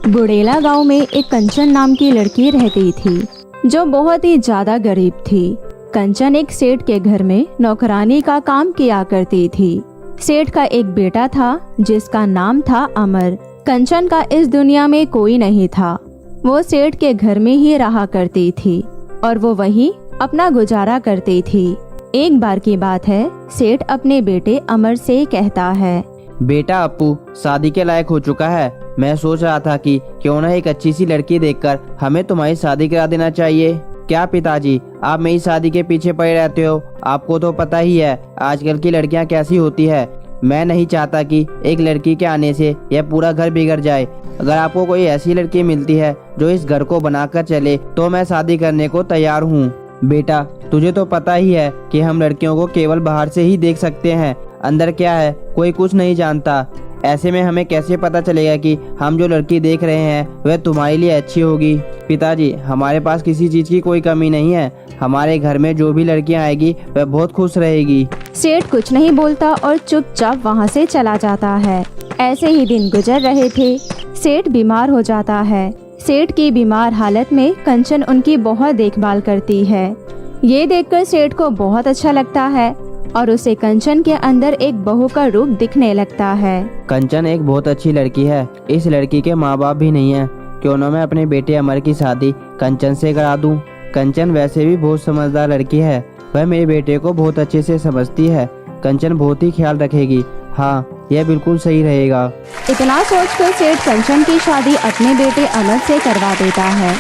बुड़ेला गांव में एक कंचन नाम की लड़की रहती थी जो बहुत ही ज्यादा गरीब थी। कंचन एक सेठ के घर में नौकरानी का काम किया करती थी। सेठ का एक बेटा था जिसका नाम था अमर। कंचन का इस दुनिया में कोई नहीं था। वो सेठ के घर में ही रहा करती थी और वो वहीं अपना गुजारा करती थी। एक बार की बात है, सेठ अपने बेटे अमर से कहता है, बेटा अप्पू शादी के लायक हो चुका है। मैं सोच रहा था कि क्यों ना एक अच्छी सी लड़की देखकर हमें तुम्हारी शादी करा देना चाहिए। क्या पिताजी, आप मेरी शादी के पीछे पड़े रहते हो? आपको तो पता ही है आजकल की लड़कियां कैसी होती है। मैं नहीं चाहता कि एक लड़की के आने से यह पूरा घर बिगड़ जाए। अगर आपको कोई ऐसी लड़की मिलती है जो इस घर को बनाकर चले तो मैं शादी करने को तैयार हूँ। बेटा, तुझे तो पता ही है कि हम लड़कियों को केवल बाहर से ही देख सकते हैं, अंदर क्या है कोई कुछ नहीं जानता। ऐसे में हमें कैसे पता चलेगा कि हम जो लड़की देख रहे हैं वह तुम्हारे लिए अच्छी होगी? पिताजी, हमारे पास किसी चीज की कोई कमी नहीं है। हमारे घर में जो भी लड़कियां आएगी वह बहुत खुश रहेगी। सेठ कुछ नहीं बोलता और चुपचाप वहाँ से चला जाता है। ऐसे ही दिन गुजर रहे थे। सेठ बीमार हो जाता है। सेठ की बीमार हालत में कंचन उनकी बहुत देखभाल करती है। ये देखकर सेठ को बहुत अच्छा लगता है और उसे कंचन के अंदर एक बहू का रूप दिखने लगता है। कंचन एक बहुत अच्छी लड़की है। इस लड़की के माँ बाप भी नहीं है। क्यों न मैं अपने बेटे अमर की शादी कंचन से करा दूं। कंचन वैसे भी बहुत समझदार लड़की है। वह मेरे बेटे को बहुत अच्छे से समझती है। कंचन बहुत ही ख्याल रखेगी। हाँ, यह बिल्कुल सही रहेगा। इतना सोचकर सेठ कंचन की शादी अपने बेटे अमर से करवा देता है।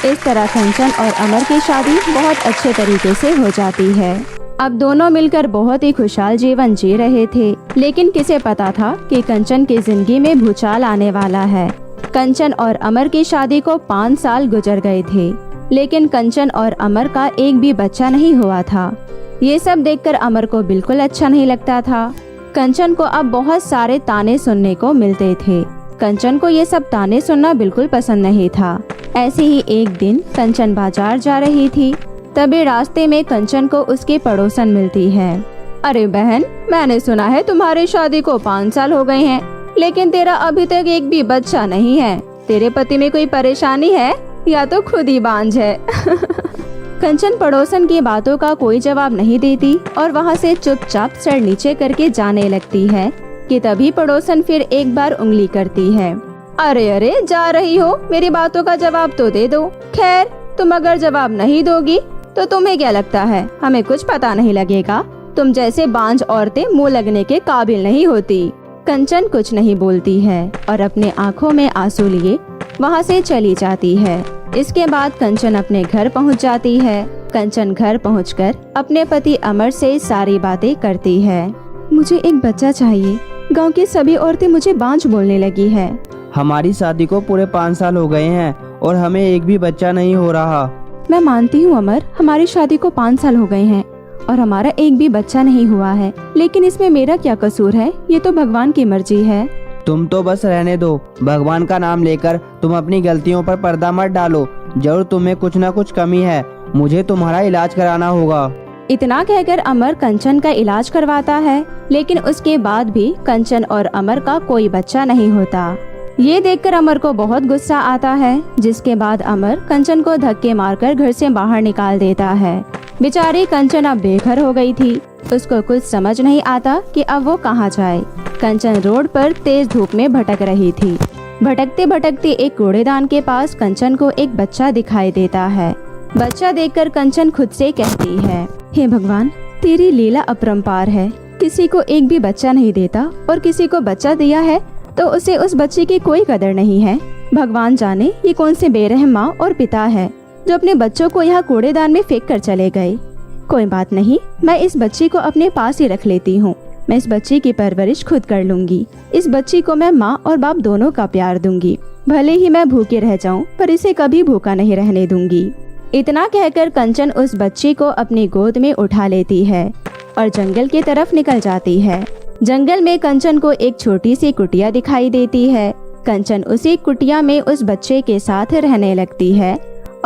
इस तरह कंचन और अमर की शादी बहुत अच्छे तरीके से हो जाती है। अब दोनों मिलकर बहुत ही खुशहाल जीवन जी रहे थे। लेकिन किसे पता था कि कंचन की जिंदगी में भूचाल आने वाला है। कंचन और अमर की शादी को 5 साल गुजर गए थे, लेकिन कंचन और अमर का एक भी बच्चा नहीं हुआ था। ये सब देखकर अमर को बिल्कुल अच्छा नहीं लगता था। कंचन को अब बहुत सारे ताने सुनने को मिलते थे। कंचन को ये सब ताने सुनना बिल्कुल पसंद नहीं था। ऐसे ही एक दिन कंचन बाजार जा रही थी। तभी रास्ते में कंचन को उसकी पड़ोसन मिलती है। अरे बहन, मैंने सुना है तुम्हारी शादी को 5 साल हो गए हैं, लेकिन तेरा अभी तक एक भी बच्चा नहीं है। तेरे पति में कोई परेशानी है या तो खुद ही बांझ है? कंचन पड़ोसन की बातों का कोई जवाब नहीं देती और वहाँ से चुपचाप सर नीचे करके जाने लगती है कि तभी पड़ोसन फिर एक बार उंगली करती है। अरे अरे, जा रही हो, मेरी बातों का जवाब तो दे दो। खैर, तुम अगर जवाब नहीं दोगी तो तुम्हें क्या लगता है हमें कुछ पता नहीं लगेगा? तुम जैसे बांझ औरतें मुंह लगने के काबिल नहीं होती। कंचन कुछ नहीं बोलती है और अपने आँखों में आंसू लिए वहाँ से चली जाती है। इसके बाद कंचन अपने घर पहुँच जाती है। कंचन घर पहुँचकर अपने पति अमर से सारी बातें करती है। मुझे एक बच्चा चाहिए। गांव की सभी औरतें मुझे बांझ बोलने लगी है। हमारी शादी को पूरे 5 साल हो गए हैं और हमें एक भी बच्चा नहीं हो रहा। मैं मानती हूँ अमर, हमारी शादी को 5 साल हो गए हैं और हमारा एक भी बच्चा नहीं हुआ है, लेकिन इसमें मेरा क्या कसूर है? ये तो भगवान की मर्जी है। तुम तो बस रहने दो। भगवान का नाम लेकर तुम अपनी गलतियों पर पर्दा मत डालो। जरूर तुम्हें कुछ न कुछ कमी है। मुझे तुम्हारा इलाज कराना होगा। इतना कहकर अमर कंचन का इलाज करवाता है, लेकिन उसके बाद भी कंचन और अमर का कोई बच्चा नहीं होता। ये देखकर अमर को बहुत गुस्सा आता है, जिसके बाद अमर कंचन को धक्के मारकर घर से बाहर निकाल देता है। बेचारी कंचन अब बेघर हो गई थी। उसको कुछ समझ नहीं आता कि अब वो कहाँ जाए। कंचन रोड पर तेज धूप में भटक रही थी। भटकते भटकते एक कूड़ेदान के पास कंचन को एक बच्चा दिखाई देता है। बच्चा देखकर कंचन खुद से कहती है, हे भगवान, तेरी लीला अपरंपार है। किसी को एक भी बच्चा नहीं देता और किसी को बच्चा दिया है तो उसे उस बच्चे की कोई कदर नहीं है। भगवान जाने ये कौन से बेरहम माँ और पिता है जो अपने बच्चों को यहाँ कूड़ेदान में फेंक कर चले गए। कोई बात नहीं, मैं इस बच्ची को अपने पास ही रख लेती हूँ। मैं इस बच्ची की परवरिश खुद कर लूंगी। इस बच्ची को मैं माँ और बाप दोनों का प्यार दूंगी। भले ही मैं भूखे रह जाऊँ, पर इसे कभी भूखा नहीं रहने दूंगी। इतना कहकर कंचन उस बच्ची को अपनी गोद में उठा लेती है और जंगल की तरफ निकल जाती है। जंगल में कंचन को एक छोटी सी कुटिया दिखाई देती है। कंचन उसी कुटिया में उस बच्चे के साथ रहने लगती है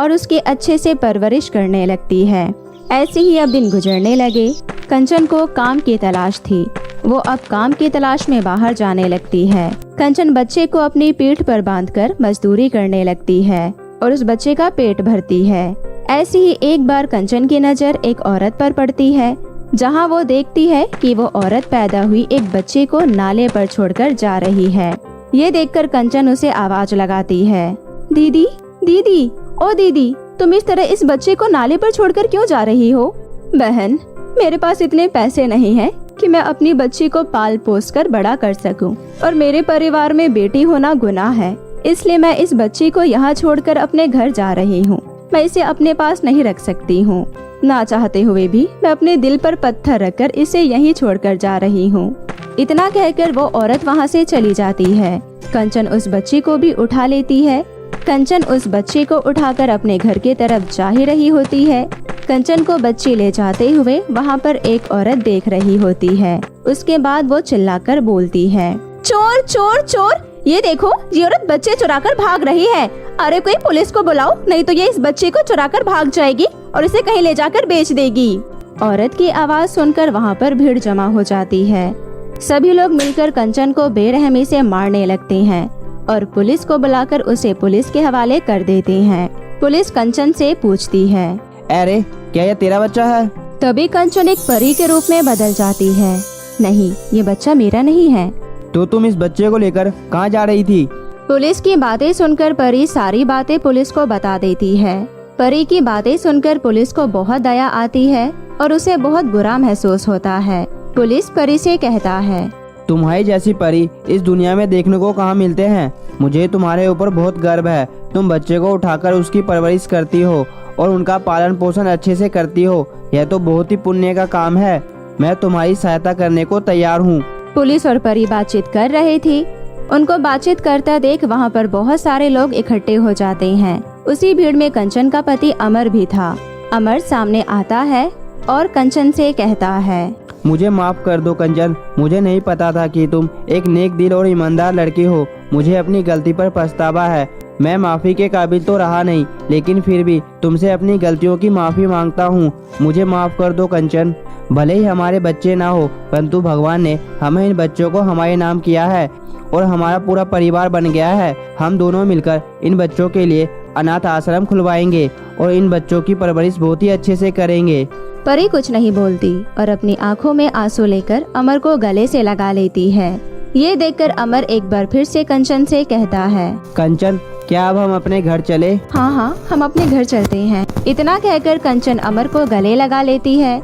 और उसकी अच्छे से परवरिश करने लगती है। ऐसे ही अब दिन गुजरने लगे। कंचन को काम की तलाश थी वो अब काम की तलाश में बाहर जाने लगती है। कंचन बच्चे को अपनी पीठ पर बांधकर मजदूरी करने लगती है और उस बच्चे का पेट भरती है। ऐसी ही एक बार कंचन की नज़र एक औरत पर पड़ती है, जहां वो देखती है कि वो औरत पैदा हुई एक बच्चे को नाले पर छोड़कर जा रही है। ये देखकर कंचन उसे आवाज लगाती है, दीदी दीदी, ओ दीदी, तुम इस तरह इस बच्चे को नाले पर छोड़कर क्यों जा रही हो? बहन, मेरे पास इतने पैसे नहीं हैं कि मैं अपनी बच्ची को पाल पोस कर बड़ा कर सकूं, और मेरे परिवार में बेटी होना गुनाह है, इसलिए मैं इस बच्ची को यहाँ छोड़कर अपने घर जा रही हूँ। मैं इसे अपने पास नहीं रख सकती हूँ। ना चाहते हुए भी मैं अपने दिल पर पत्थर रखकर इसे यहीं छोड़कर जा रही हूँ। इतना कहकर वो औरत वहाँ से चली जाती है। कंचन उस बच्ची को भी उठा लेती है। कंचन उस बच्चे को उठाकर अपने घर की तरफ जा ही रही होती है। कंचन को बच्ची ले जाते हुए वहाँ पर एक औरत देख रही होती है। उसके बाद वो चिल्लाकर बोलती है, चोर चोर चोर, ये देखो, ये औरत बच्चे चुराकर भाग रही है। अरे कोई पुलिस को बुलाओ, नहीं तो ये इस बच्चे को चुराकर भाग जाएगी और इसे कहीं ले जाकर बेच देगी। औरत की आवाज सुनकर वहाँ पर भीड़ जमा हो जाती है। सभी लोग मिलकर कंचन को बेरहमी से मारने लगते हैं और पुलिस को बुलाकर उसे पुलिस के हवाले कर देते हैं। पुलिस कंचन से पूछती है, अरे क्या ये तेरा बच्चा है? तभी कंचन एक परी के रूप में बदल जाती है। नहीं, ये बच्चा मेरा नहीं है। तो तुम इस बच्चे को लेकर कहाँ जा रही थी? पुलिस की बातें सुनकर परी सारी बातें पुलिस को बता देती है। परी की बातें सुनकर पुलिस को बहुत दया आती है और उसे बहुत बुरा महसूस होता है। पुलिस परी से कहता है, तुम्हारी जैसी परी इस दुनिया में देखने को कहाँ मिलते हैं। मुझे तुम्हारे ऊपर बहुत गर्व है। तुम बच्चे को उठाकर उसकी परवरिश करती हो और उनका पालन पोषण अच्छे से करती हो। यह तो बहुत ही पुण्य का काम है। मैं तुम्हारी सहायता करने को तैयार हूँ। पुलिस और परी बातचीत कर रही थी। उनको बातचीत करता देख वहाँ पर बहुत सारे लोग इकट्ठे हो जाते हैं। उसी भीड़ में कंचन का पति अमर भी था। अमर सामने आता है और कंचन से कहता है, मुझे माफ कर दो कंचन, मुझे नहीं पता था कि तुम एक नेक दिल और ईमानदार लड़की हो। मुझे अपनी गलती पर पछतावा है। मैं माफ़ी के काबिल तो रहा नहीं, लेकिन फिर भी तुमसे अपनी गलतियों की माफ़ी मांगता हूँ। मुझे माफ़ कर दो कंचन। भले ही हमारे बच्चे ना हो, परंतु भगवान ने हमें इन बच्चों को हमारे नाम किया है और हमारा पूरा परिवार बन गया है। हम दोनों मिलकर इन बच्चों के लिए अनाथ आश्रम खुलवाएंगे और इन बच्चों की परवरिश बहुत ही अच्छे से करेंगे। परी कुछ नहीं बोलती और अपनी आंखों में आंसू लेकर अमर को गले से लगा लेती है। ये देखकर अमर एक बार फिर से कंचन से कहता है, कंचन, क्या अब हम अपने घर चले? हाँ हाँ, हम अपने घर चलते हैं। इतना कहकर कंचन अमर को गले लगा लेती है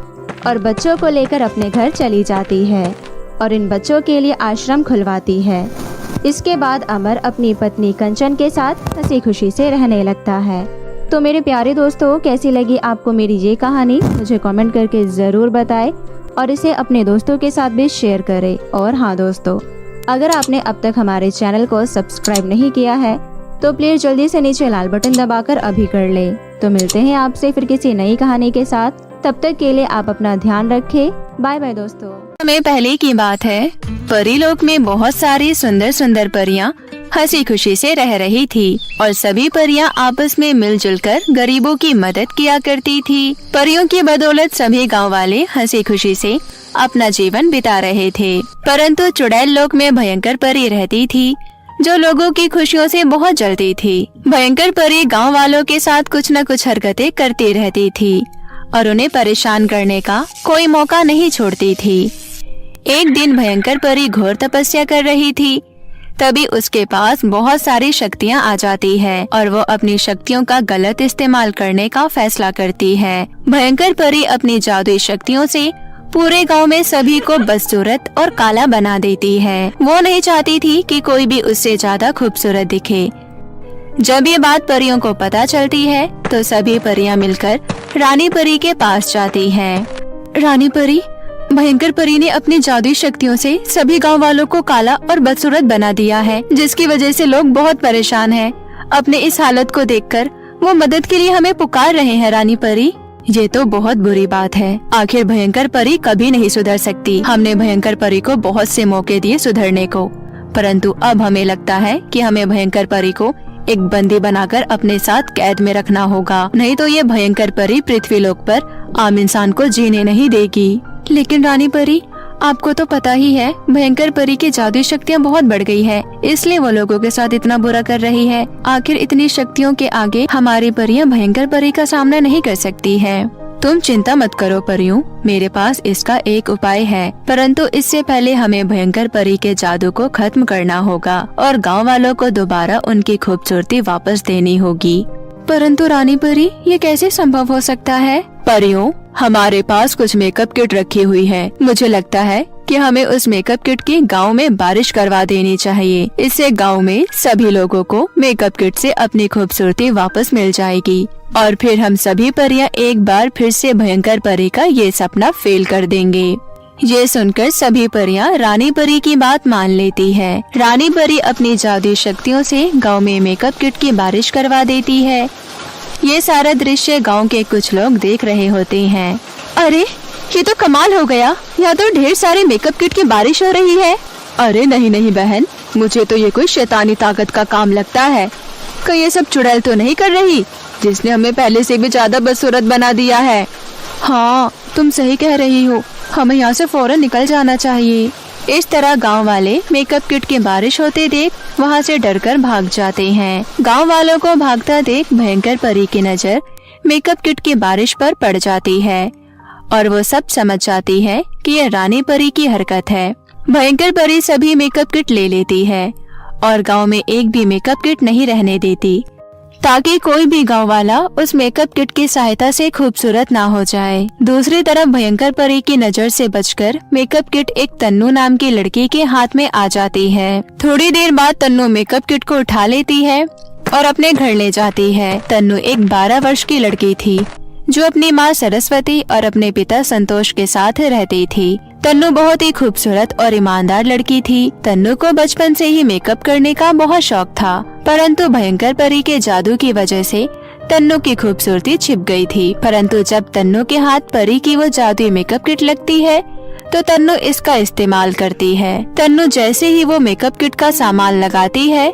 और बच्चों को लेकर अपने घर चली जाती है और इन बच्चों के लिए आश्रम खुलवाती है। इसके बाद अमर अपनी पत्नी कंचन के साथ हंसी खुशी से रहने लगता है। तो मेरे प्यारे दोस्तों, कैसी लगी आपको मेरी ये कहानी? मुझे कमेंट करके ज़रूर बताएं और इसे अपने दोस्तों के साथ भी शेयर करें। और हाँ दोस्तों, अगर आपने अब तक हमारे चैनल को सब्सक्राइब नहीं किया है तो प्लीज़ जल्दी से नीचे लाल बटन दबाकर अभी कर लें। तो मिलते हैं आपसे फिर किसी नई कहानी के साथ। तब तक के लिए आप अपना ध्यान रखें। बाय बाय दोस्तों। समय पहले की बात है, परीलोक में बहुत सारी सुंदर सुंदर परियां हंसी खुशी से रह रही थी और सभी परियां आपस में मिलजुल कर गरीबों की मदद किया करती थी। परियों की बदौलत सभी गांव वाले हंसी खुशी से अपना जीवन बिता रहे थे। परंतु चुड़ैल लोक में भयंकर परी रहती थी, जो लोगों की खुशियों से बहुत जलती थी। भयंकर परी गांव वालों के साथ कुछ न कुछ हरकतें करती रहती थी और उन्हें परेशान करने का कोई मौका नहीं छोड़ती थी। एक दिन भयंकर परी घोर तपस्या कर रही थी। तभी उसके पास बहुत सारी शक्तियां आ जाती है और वो अपनी शक्तियों का गलत इस्तेमाल करने का फैसला करती है। भयंकर परी अपनी जादुई शक्तियों से पूरे गांव में सभी को बदसूरत और काला बना देती है। वो नहीं चाहती थी कि कोई भी उससे ज्यादा खूबसूरत दिखे। जब ये बात परियों को पता चलती है तो सभी परियां मिलकर रानी परी के पास जाती हैं। रानी परी, भयंकर परी ने अपनी जादुई शक्तियों से सभी गांव वालों को काला और बदसूरत बना दिया है, जिसकी वजह से लोग बहुत परेशान हैं। अपने इस हालत को देखकर वो मदद के लिए हमें पुकार रहे हैं। रानी परी, ये तो बहुत बुरी बात है। आखिर भयंकर परी कभी नहीं सुधर सकती। हमने भयंकर परी को बहुत से मौके दिए सुधरने को, परंतु अब हमें लगता है कि हमें भयंकर परी को एक बंदी बनाकर अपने साथ कैद में रखना होगा, नहीं तो ये भयंकर परी पृथ्वी लोक पर आम इंसान को जीने नहीं देगी। लेकिन रानी परी, आपको तो पता ही है भयंकर परी की जादुई शक्तियाँ बहुत बढ़ गई है, इसलिए वो लोगों के साथ इतना बुरा कर रही है। आखिर इतनी शक्तियों के आगे हमारी परियां भयंकर परी का सामना नहीं कर सकती है। तुम चिंता मत करो परियों, मेरे पास इसका एक उपाय है, परंतु इससे पहले हमें भयंकर परी के जादू को खत्म करना होगा और गाँव वालों को दोबारा उनकी खूबसूरती वापस देनी होगी। परंतु रानी परी, ये कैसे संभव हो सकता है? परियों, हमारे पास कुछ मेकअप किट रखी हुई है। मुझे लगता है कि हमें उस मेकअप किट की गांव में बारिश करवा देनी चाहिए। इससे गांव में सभी लोगों को मेकअप किट से अपनी खूबसूरती वापस मिल जाएगी और फिर हम सभी परियां एक बार फिर से भयंकर परी का ये सपना फेल कर देंगे। ये सुनकर सभी परियां रानी परी की बात मान लेती है। रानी परी अपनी जादुई शक्तियों से गांव में मेकअप किट की बारिश करवा देती है। ये सारा दृश्य गांव के कुछ लोग देख रहे होते हैं। अरे, ये तो कमाल हो गया, यहाँ तो ढेर सारे मेकअप किट की बारिश हो रही है। अरे नहीं नहीं बहन, मुझे तो ये कोई शैतानी ताकत का काम लगता है। कहीं ये सब चुड़ैल तो नहीं कर रही, जिसने हमें पहले से भी ज्यादा बदसूरत बना दिया है। हाँ, तुम सही कह रही हो, हमें यहाँ से फौरन निकल जाना चाहिए। इस तरह गांव वाले मेकअप किट की बारिश होते देख वहाँ से डरकर भाग जाते हैं। गांव वालों को भागता देख भयंकर परी की नजर मेकअप किट की बारिश पर पड़ जाती है और वो सब समझ जाती है कि ये रानी परी की हरकत है। भयंकर परी सभी मेकअप किट ले लेती है और गांव में एक भी मेकअप किट नहीं रहने देती, ताकि कोई भी गांव वाला उस मेकअप किट की सहायता से खूबसूरत ना हो जाए। दूसरी तरफ भयंकर परी की नजर से बचकर मेकअप किट एक तन्नू नाम की लड़की के हाथ में आ जाती है। थोड़ी देर बाद तन्नू मेकअप किट को उठा लेती है और अपने घर ले जाती है। तन्नू एक 12 वर्ष की लड़की थी जो अपनी माँ सरस्वती और अपने पिता संतोष के साथ रहती थी। तन्नू बहुत ही खूबसूरत और ईमानदार लड़की थी। तन्नू को बचपन से ही मेकअप करने का बहुत शौक था, परंतु भयंकर परी के जादू की वजह से तन्नू की खूबसूरती छिप गई थी। परंतु जब तन्नू के हाथ परी की वो जादुई मेकअप किट लगती है तो तन्नू इसका इस्तेमाल करती है। तन्नू जैसे ही वो मेकअप किट का सामान लगाती है,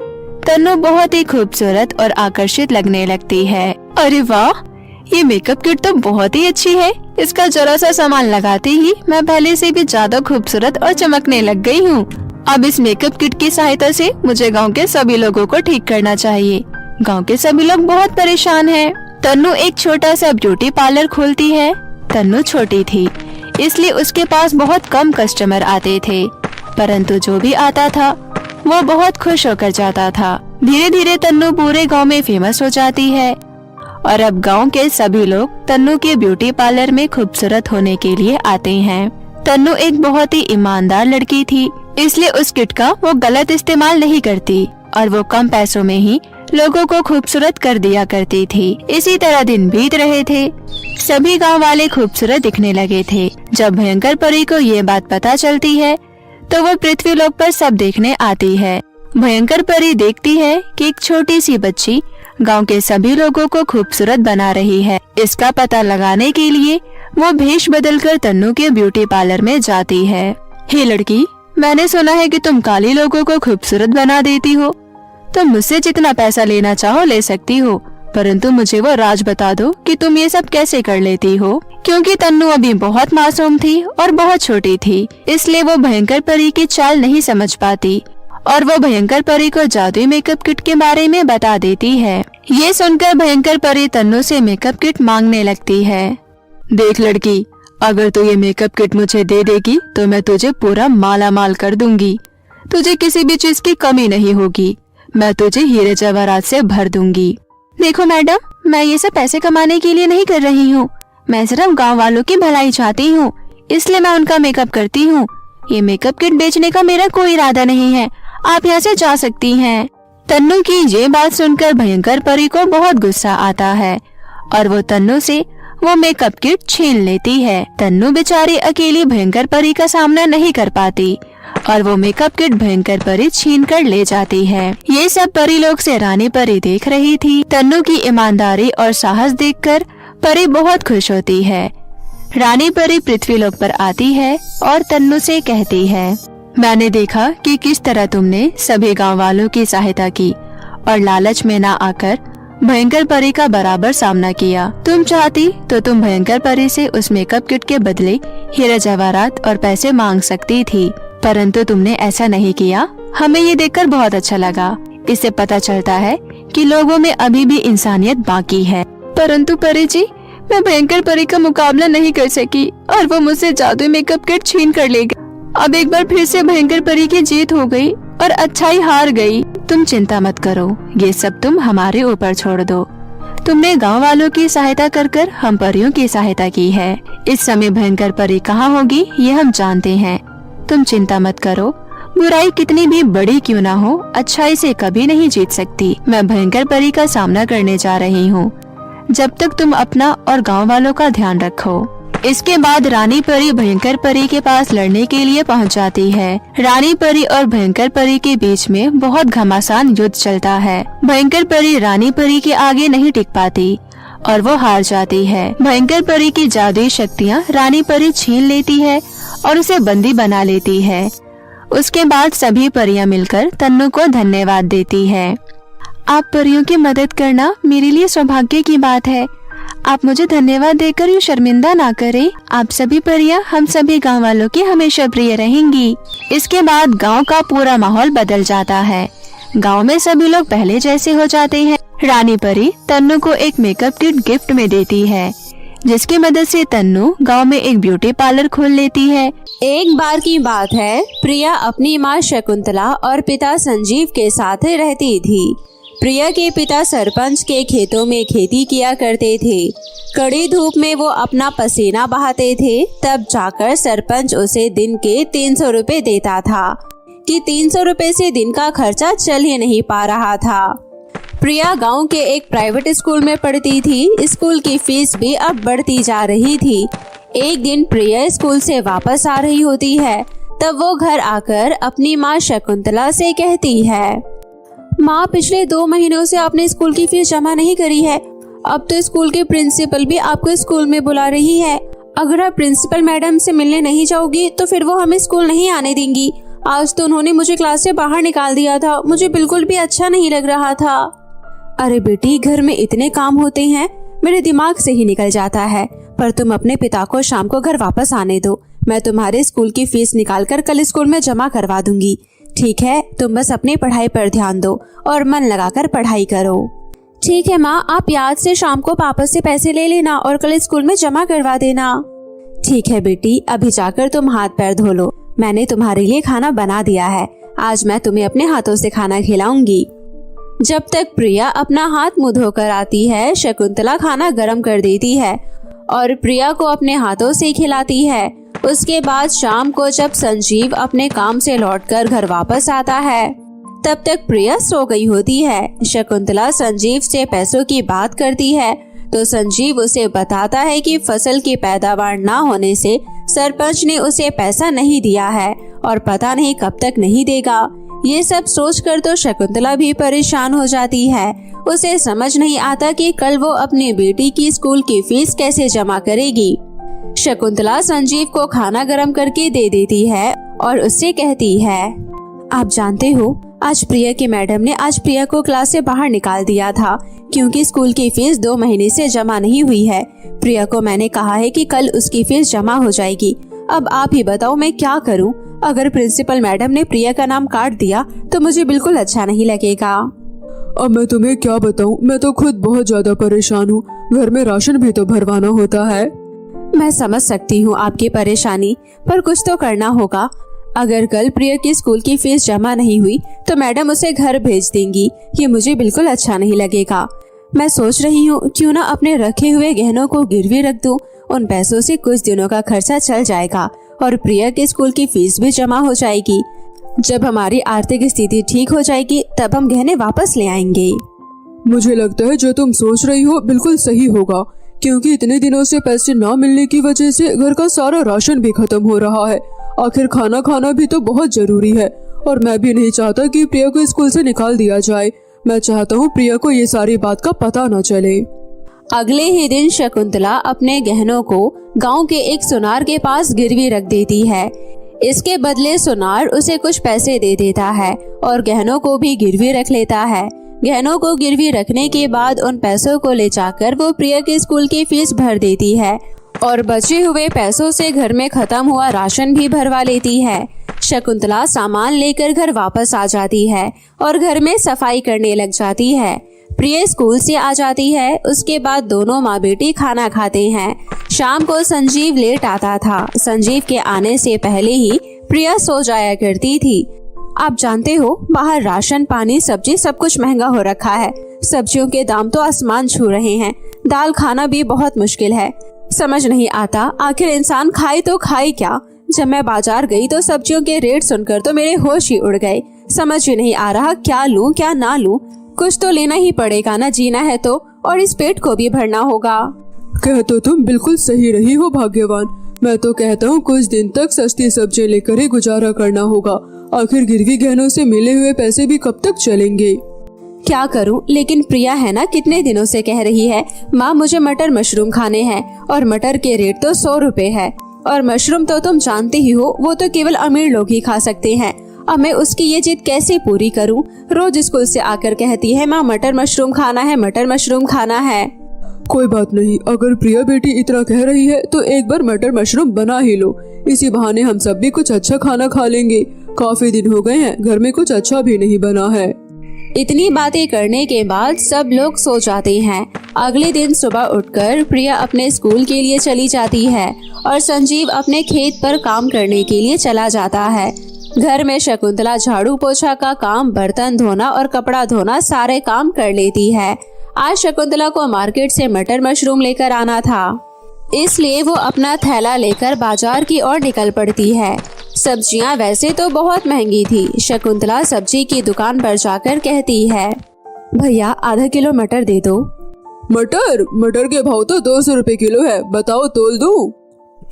तन्नू बहुत ही खूबसूरत और आकर्षित लगने लगती है। अरे वाह, ये मेकअप किट तो बहुत ही अच्छी है। इसका जरा सा सामान लगाते ही मैं पहले से भी ज्यादा खूबसूरत और चमकने लग गई हूँ। अब इस मेकअप किट की सहायता से मुझे गांव के सभी लोगों को ठीक करना चाहिए। गांव के सभी लोग बहुत परेशान हैं। तन्नू एक छोटा सा ब्यूटी पार्लर खोलती है। तन्नू छोटी थी, इसलिए उसके पास बहुत कम कस्टमर आते थे, परंतु जो भी आता था वो बहुत खुश होकर जाता था। धीरे धीरे तन्नू पूरे गाँव में फेमस हो जाती है और अब गांव के सभी लोग तन्नू के ब्यूटी पार्लर में खूबसूरत होने के लिए आते हैं। तन्नू एक बहुत ही ईमानदार लड़की थी, इसलिए उस किट का वो गलत इस्तेमाल नहीं करती और वो कम पैसों में ही लोगों को खूबसूरत कर दिया करती थी। इसी तरह दिन बीत रहे थे। सभी गांव वाले खूबसूरत दिखने लगे थे। जब भयंकर परी को ये बात पता चलती है तो वो पृथ्वी लोक पर सब देखने आती है। भयंकर परी देखती है कि एक छोटी सी बच्ची गांव के सभी लोगों को खूबसूरत बना रही है। इसका पता लगाने के लिए वो भेष बदलकर तन्नू के ब्यूटी पार्लर में जाती है। हे लड़की, मैंने सुना है कि तुम काली लोगों को खूबसूरत बना देती हो। तुम मुझसे जितना पैसा लेना चाहो ले सकती हो, परंतु मुझे वो राज बता दो कि तुम ये सब कैसे कर लेती हो। क्योंकि तन्नू अभी बहुत मासूम थी और बहुत छोटी थी, इसलिए वो भयंकर परी की चाल नहीं समझ पाती और वो भयंकर परी को जादुई मेकअप किट के बारे में बता देती है। ये सुनकर भयंकर परी तन्नू से मेकअप किट मांगने लगती है। देख लड़की, अगर तू ये मेकअप किट मुझे दे देगी तो मैं तुझे पूरा माला माल कर दूंगी। तुझे किसी भी चीज की कमी नहीं होगी। मैं तुझे हीरे जवाहरात से भर दूंगी। देखो मैडम, मैं ये सब पैसे कमाने के लिए नहीं कर रही हूँ। मैं सिर्फ गाँव वालों की भलाई चाहती हूँ, इसलिए मैं उनका मेकअप करती हूँ। ये मेकअप किट बेचने का मेरा कोई इरादा नहीं है। आप यहाँ से जा सकती हैं। तन्नू की ये बात सुनकर भयंकर परी को बहुत गुस्सा आता है और वो तन्नू से वो मेकअप किट छीन लेती है। तन्नू बेचारी अकेली भयंकर परी का सामना नहीं कर पाती और वो मेकअप किट भयंकर परी छीन कर ले जाती है। ये सब परी लोग से रानी परी देख रही थी। तन्नू की ईमानदारी और साहस देखकर परी बहुत खुश होती है। रानी परी पृथ्वी लोक पर आती है और तन्नू से कहती है, मैंने देखा कि किस तरह तुमने सभी गांव वालों की सहायता की और लालच में ना आकर भयंकर परी का बराबर सामना किया। तुम चाहती तो तुम भयंकर परी से उस मेकअप किट के बदले हीरे जवाहरात और पैसे मांग सकती थी, परंतु तुमने ऐसा नहीं किया। हमें ये देखकर बहुत अच्छा लगा। इससे पता चलता है कि लोगों में अभी भी इंसानियत बाकी है। परंतु परी जी, मैं भयंकर परी का मुकाबला नहीं कर सकी और वो मुझसे जादुई मेकअप किट छीन कर ले गई। अब एक बार फिर से भयंकर परी की जीत हो गई और अच्छाई हार गई। तुम चिंता मत करो, ये सब तुम हमारे ऊपर छोड़ दो। तुमने गांव वालों की सहायता कर कर हम परियों की सहायता की है। इस समय भयंकर परी कहाँ होगी ये हम जानते हैं। तुम चिंता मत करो, बुराई कितनी भी बड़ी क्यों ना हो, अच्छाई से कभी नहीं जीत सकती। मैं भयंकर परी का सामना करने जा रही हूँ, जब तक तुम अपना और गांव वालों का ध्यान रखो। इसके बाद रानी परी भयंकर परी के पास लड़ने के लिए पहुंच जाती है। रानी परी और भयंकर परी के बीच में बहुत घमासान युद्ध चलता है। भयंकर परी रानी परी के आगे नहीं टिक पाती और वो हार जाती है। भयंकर परी की जादुई शक्तियाँ रानी परी छीन लेती है और उसे बंदी बना लेती है। उसके बाद सभी परियां मिलकर तन्नू को धन्यवाद देती है। आप परियों की मदद करना मेरे लिए सौभाग्य की बात है। आप मुझे धन्यवाद देकर यूँ शर्मिंदा ना करें। आप सभी परियां हम सभी गांव वालों की हमेशा प्रिय रहेंगी। इसके बाद गांव का पूरा माहौल बदल जाता है। गांव में सभी लोग पहले जैसे हो जाते हैं। रानी परी तन्नू को एक मेकअप किट गिफ्ट में देती है, जिसकी मदद से तन्नू गांव में एक ब्यूटी पार्लर खोल लेती है। एक बार की बात है, प्रिया अपनी माँ शकुंतला और पिता संजीव के साथ रहती थी। प्रिया के पिता सरपंच के खेतों में खेती किया करते थे। कड़ी धूप में वो अपना पसीना बहाते थे, तब जाकर सरपंच उसे दिन के 300 रुपए देता था कि 300 रुपए से दिन का खर्चा चल ही नहीं पा रहा था। प्रिया गांव के एक प्राइवेट स्कूल में पढ़ती थी। स्कूल की फीस भी अब बढ़ती जा रही थी। एक दिन प्रिया स्कूल से वापस आ रही होती है, तब वो घर आकर अपनी माँ शकुंतला से कहती है, माँ, पिछले 2 महीनों से आपने स्कूल की फीस जमा नहीं करी है। अब तो स्कूल के प्रिंसिपल भी आपको स्कूल में बुला रही है। अगर आप प्रिंसिपल मैडम से मिलने नहीं जाओगी तो फिर वो हमें स्कूल नहीं आने देंगी। आज तो उन्होंने मुझे क्लास से बाहर निकाल दिया था। मुझे बिल्कुल भी अच्छा नहीं लग रहा था। अरे बेटी, घर में इतने काम होते हैं, मेरे दिमाग से ही निकल जाता है। पर तुम अपने पिता को शाम को घर वापस आने दो। मैं तुम्हारे स्कूल की फीस निकालकर कल स्कूल में जमा करवा दूंगी। ठीक है, तुम बस अपनी पढ़ाई पर ध्यान दो और मन लगाकर पढ़ाई करो। ठीक है माँ, आप याद से शाम को पापा से पैसे ले लेना और कल स्कूल में जमा करवा देना। ठीक है बेटी, अभी जाकर तुम हाथ पैर धो लो। मैंने तुम्हारे लिए खाना बना दिया है। आज मैं तुम्हें अपने हाथों से खाना खिलाऊंगी। जब तक प्रिया अपना हाथ मुंह धोकर आती है, शकुंतला खाना गर्म कर देती है और प्रिया को अपने हाथों से खिलाती है। उसके बाद शाम को जब संजीव अपने काम से लौटकर घर वापस आता है, तब तक प्रिया सो गई होती है। शकुंतला संजीव से पैसों की बात करती है तो संजीव उसे बताता है कि फसल की पैदावार ना होने से सरपंच ने उसे पैसा नहीं दिया है और पता नहीं कब तक नहीं देगा। ये सब सोचकर तो शकुंतला भी परेशान हो जाती है। उसे समझ नहीं आता कि कल वो अपनी बेटी की स्कूल की फीस कैसे जमा करेगी। शकुंतला संजीव को खाना गरम करके दे देती है और उससे कहती है, आप जानते हो, आज प्रिया की मैडम ने आज प्रिया को क्लास से बाहर निकाल दिया था क्योंकि स्कूल की फीस 2 महीने से जमा नहीं हुई है। प्रिया को मैंने कहा है कि कल उसकी फीस जमा हो जाएगी। अब आप ही बताओ मैं क्या करूं? अगर प्रिंसिपल मैडम ने प्रिया का नाम काट दिया तो मुझे बिल्कुल अच्छा नहीं लगेगा। अब मैं तुम्हें क्या बताऊं, मैं तो खुद बहुत ज्यादा परेशान हूँ। घर में राशन भी तो भरवाना होता है। मैं समझ सकती हूँ आपकी परेशानी, पर कुछ तो करना होगा। अगर कल प्रिया की स्कूल की फीस जमा नहीं हुई तो मैडम उसे घर भेज देंगी। ये मुझे बिल्कुल अच्छा नहीं लगेगा। मैं सोच रही हूँ क्यों ना अपने रखे हुए गहनों को गिरवी रख दूं। उन पैसों से कुछ दिनों का खर्चा चल जाएगा और प्रिया के स्कूल की फीस भी जमा हो जाएगी। जब हमारी आर्थिक स्थिति ठीक हो जाएगी तब हम गहने वापस ले आएंगे। मुझे लगता है जो तुम सोच रही हो बिल्कुल सही होगा, क्योंकि इतने दिनों से पैसे ना मिलने की वजह से घर का सारा राशन भी खत्म हो रहा है। आखिर खाना खाना भी तो बहुत जरूरी है और मैं भी नहीं चाहता कि प्रिया को स्कूल से निकाल दिया जाए। मैं चाहता हूँ प्रिया को ये सारी बात का पता न चले। अगले ही दिन शकुंतला अपने गहनों को गांव के एक सुनार के पास गिरवी रख देती है। इसके बदले सुनार उसे कुछ पैसे दे देता है और गहनों को भी गिरवी रख लेता है। गहनों को गिरवी रखने के बाद उन पैसों को ले जाकर वो प्रिया के स्कूल की फीस भर देती है और बचे हुए पैसों से घर में खत्म हुआ राशन भी भरवा लेती है। शकुंतला सामान लेकर घर वापस आ जाती है और घर में सफाई करने लग जाती है। प्रिया स्कूल से आ जाती है। उसके बाद दोनों माँ बेटी खाना खाते हैं। शाम को संजीव लेट आता था। संजीव के आने से पहले ही प्रिया सो जाया करती थी। आप जानते हो, बाहर राशन पानी सब्जी सब कुछ महंगा हो रखा है। सब्जियों के दाम तो आसमान छू रहे हैं। दाल खाना भी बहुत मुश्किल है। समझ नहीं आता आखिर इंसान खाए तो खाए क्या। जब मैं बाजार गई तो सब्जियों के रेट सुनकर तो मेरे होश ही उड़ गए। समझ ही नहीं आ रहा क्या लूं क्या ना लूं। कुछ तो लेना ही पड़ेगा ना, जीना है तो, और इस पेट को भी भरना होगा। कह तो तुम बिल्कुल सही रही हो भाग्यवान। मैं तो कहता हूँ कुछ दिन तक सस्ती सब्जियाँ लेकर ही गुजारा करना होगा। आखिर गिरवी गहनों से मिले हुए पैसे भी कब तक चलेंगे। क्या करूं, लेकिन प्रिया है ना, कितने दिनों से कह रही है माँ मुझे मटर मशरूम खाने हैं, और मटर के रेट तो 100 रुपए है। और मशरूम तो तुम जानते ही हो, वो तो केवल अमीर लोग ही खा सकते हैं। अब मैं उसकी ये जिद कैसे पूरी करूं? रोज स्कूल से आकर कहती है माँ मटर मशरूम खाना है, मटर मशरूम खाना है। कोई बात नहीं, अगर प्रिया बेटी इतना कह रही है तो एक बार मटर मशरूम बना ही लो। इसी बहाने हम सब भी कुछ अच्छा खाना खा लेंगे। काफी दिन हो गए हैं, घर में कुछ अच्छा भी नहीं बना है। इतनी बातें करने के बाद सब लोग सो जाते हैं। अगले दिन सुबह उठकर प्रिया अपने स्कूल के लिए चली जाती है और संजीव अपने खेत पर काम करने के लिए चला जाता है। घर में शकुंतला झाड़ू पोछा का काम, बर्तन धोना और कपड़ा धोना सारे काम कर लेती है। आज शकुंतला को मार्केट से मटर मशरूम लेकर आना था, इसलिए वो अपना थैला लेकर बाजार की ओर निकल पड़ती है। सब्जियां वैसे तो बहुत महंगी थी। शकुंतला सब्जी की दुकान पर जाकर कहती है, भैया आधा किलो मटर दे दो। मटर के भाव तो 200 रुपए किलो है, बताओ तोल दूं?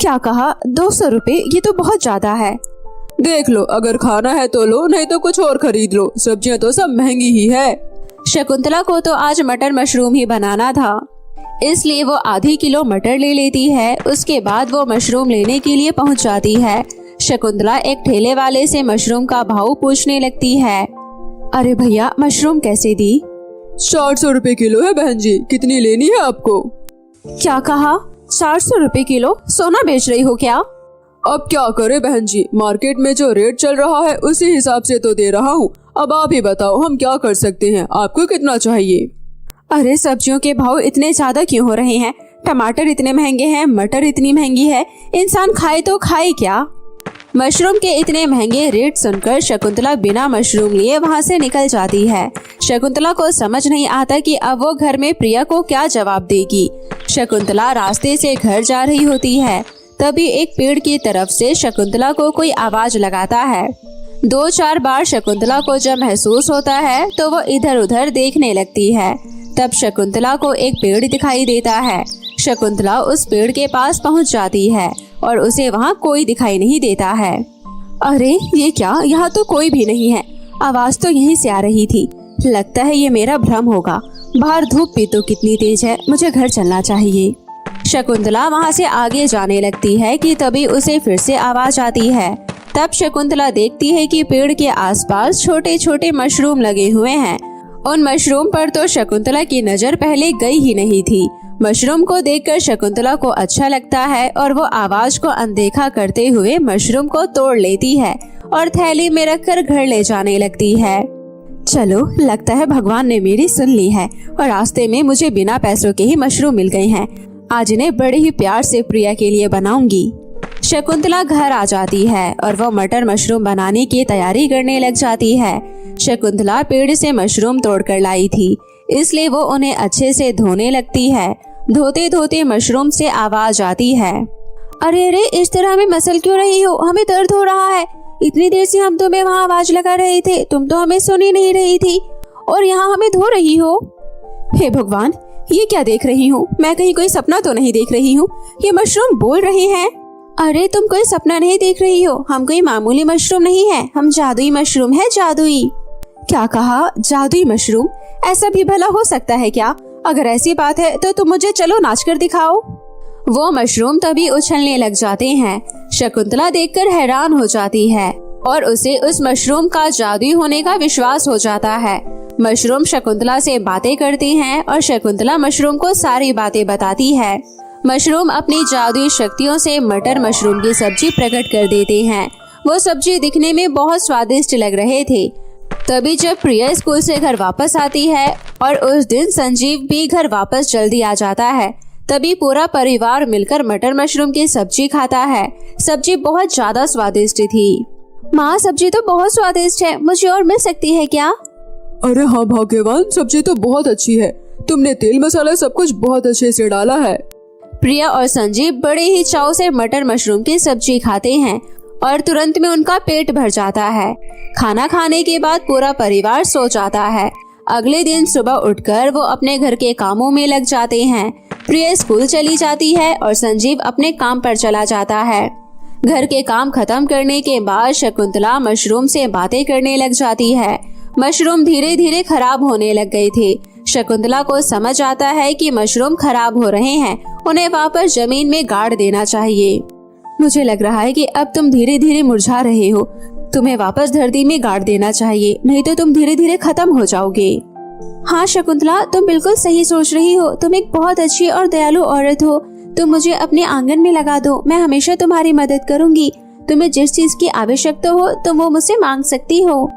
क्या कहा, 200 रुपए? ये तो बहुत ज्यादा है। देख लो, अगर खाना है तो लो, नहीं तो कुछ और खरीद लो। सब्जियां तो सब महंगी ही है। शकुंतला को तो आज मटर मशरूम ही बनाना था, इसलिए वो आधी किलो मटर ले लेती है। उसके बाद वो मशरूम लेने के लिए पहुंच जाती है। शकुंतला एक ठेले वाले से मशरूम का भाव पूछने लगती है। अरे भैया, मशरूम कैसे दी? 400 रुपए किलो है बहन जी, कितनी लेनी है आपको? क्या कहा, 400 रुपए किलो? सोना बेच रही हो क्या? अब क्या करे बहन जी, मार्केट में जो रेट चल रहा है उसी हिसाब से तो दे रहा हूँ। अब आप ही बताओ हम क्या कर सकते हैं, आपको कितना चाहिए? अरे सब्जियों के भाव इतने ज्यादा क्यों हो रहे हैं? टमाटर इतने महंगे हैं, मटर इतनी महंगी है, इंसान खाए तो खाए क्या? मशरूम के इतने महंगे रेट सुनकर शकुंतला बिना मशरूम लिए वहाँ से निकल जाती है। शकुंतला को समझ नहीं आता कि अब वो घर में प्रिया को क्या जवाब देगी। शकुंतला रास्ते से घर जा रही होती है, तभी एक पेड़ की तरफ से शकुंतला को कोई आवाज लगाता है। 2-4 बार शकुंतला को जब महसूस होता है तो वो इधर उधर देखने लगती है। तब शकुंतला को एक पेड़ दिखाई देता है। शकुंतला उस पेड़ के पास पहुंच जाती है और उसे वहाँ कोई दिखाई नहीं देता है। अरे ये क्या, यहाँ तो कोई भी नहीं है। आवाज तो यहीं से आ रही थी। लगता है ये मेरा भ्रम होगा। बाहर धूप भी तो कितनी तेज है, मुझे घर चलना चाहिए। शकुंतला वहाँ से आगे जाने लगती है कि तभी उसे फिर से आवाज आती है। तब शकुंतला देखती है कि पेड़ के आसपास छोटे छोटे मशरूम लगे हुए हैं। उन मशरूम पर तो शकुंतला की नजर पहले गई ही नहीं थी। मशरूम को देखकर शकुंतला को अच्छा लगता है और वो आवाज को अनदेखा करते हुए मशरूम को तोड़ लेती है और थैली में रखकर घर ले जाने लगती है। चलो, लगता है भगवान ने मेरी सुन ली है और रास्ते में मुझे बिना पैसों के ही मशरूम मिल गए हैं। आज इन्हें बड़े ही प्यार से प्रिया के लिए बनाऊंगी। शकुंतला घर आ जाती है और वो मटर मशरूम बनाने की तैयारी करने लग जाती है। शकुंतला पेड़ से मशरूम तोड़कर लाई थी, इसलिए वो उन्हें अच्छे से धोने लगती है। धोते धोते मशरूम से आवाज आती है, अरे अरे, इस तरह में मसल क्यों रही हो? हमें दर्द हो रहा है। इतनी देर से हम तुम्हें वहाँ आवाज लगा रहे थे, तुम तो हमें सुन ही नहीं रही थी और यहाँ हमें धो रही हो। हे भगवान, ये क्या देख रही हूँ? मैं कहीं कोई सपना तो नहीं देख रही हूँ? ये मशरूम बोल रहे हैं। अरे तुम कोई सपना नहीं देख रही हो, हम कोई मामूली मशरूम नहीं है, हम जादुई मशरूम है, जादुई। क्या कहा, जादुई मशरूम? ऐसा भी भला हो सकता है क्या? अगर ऐसी बात है तो तुम मुझे चलो नाच कर दिखाओ। वो मशरूम तभी उछलने लग जाते हैं। शकुंतला देखकर हैरान हो जाती है और उसे उस मशरूम का जादुई होने का विश्वास हो जाता है। मशरूम शकुंतला से बातें करती हैं और शकुंतला मशरूम को सारी बातें बताती है। मशरूम अपनी जादुई शक्तियों से मटर मशरूम की सब्जी प्रकट कर देते हैं। वो सब्जी दिखने में बहुत स्वादिष्ट लग रहे थे। तभी जब प्रिया स्कूल से घर वापस आती है और उस दिन संजीव भी घर वापस जल्दी आ जाता है, तभी पूरा परिवार मिलकर मटर मशरूम की सब्जी खाता है। सब्जी बहुत ज्यादा स्वादिष्ट थी। माँ, सब्जी तो बहुत स्वादिष्ट है, मुझे और मिल सकती है क्या? अरे हाँ भाग्यवान, सब्जी तो बहुत अच्छी है। तुमने तेल मसाला सब कुछ बहुत अच्छे से डाला है। प्रिया और संजीव बड़े ही चाव से मटर मशरूम की सब्जी खाते हैं और तुरंत में उनका पेट भर जाता है। खाना खाने के बाद पूरा परिवार सो जाता है। अगले दिन सुबह उठकर वो अपने घर के कामों में लग जाते हैं। प्रिया स्कूल चली जाती है और संजीव अपने काम पर चला जाता है। घर के काम खत्म करने के बाद शकुंतला मशरूम से बातें करने लग जाती है। मशरूम धीरे धीरे खराब होने लग गए थे। शकुंतला को समझ आता है कि मशरूम खराब हो रहे हैं, उन्हें वापस जमीन में गाड़ देना चाहिए। मुझे लग रहा है कि अब तुम धीरे धीरे मुरझा रहे हो, तुम्हें वापस धरती में गाड़ देना चाहिए, नहीं तो तुम धीरे धीरे खत्म हो जाओगे। हाँ शकुंतला, तुम बिल्कुल सही सोच रही हो। तुम एक बहुत अच्छी और दयालु औरत हो। तुम मुझे अपने आंगन में लगा दो, मैं हमेशा तुम्हारी मदद करूंगी। तुम्हें जिस चीज की आवश्यकता हो तुम वो मुझसे मांग सकती हो।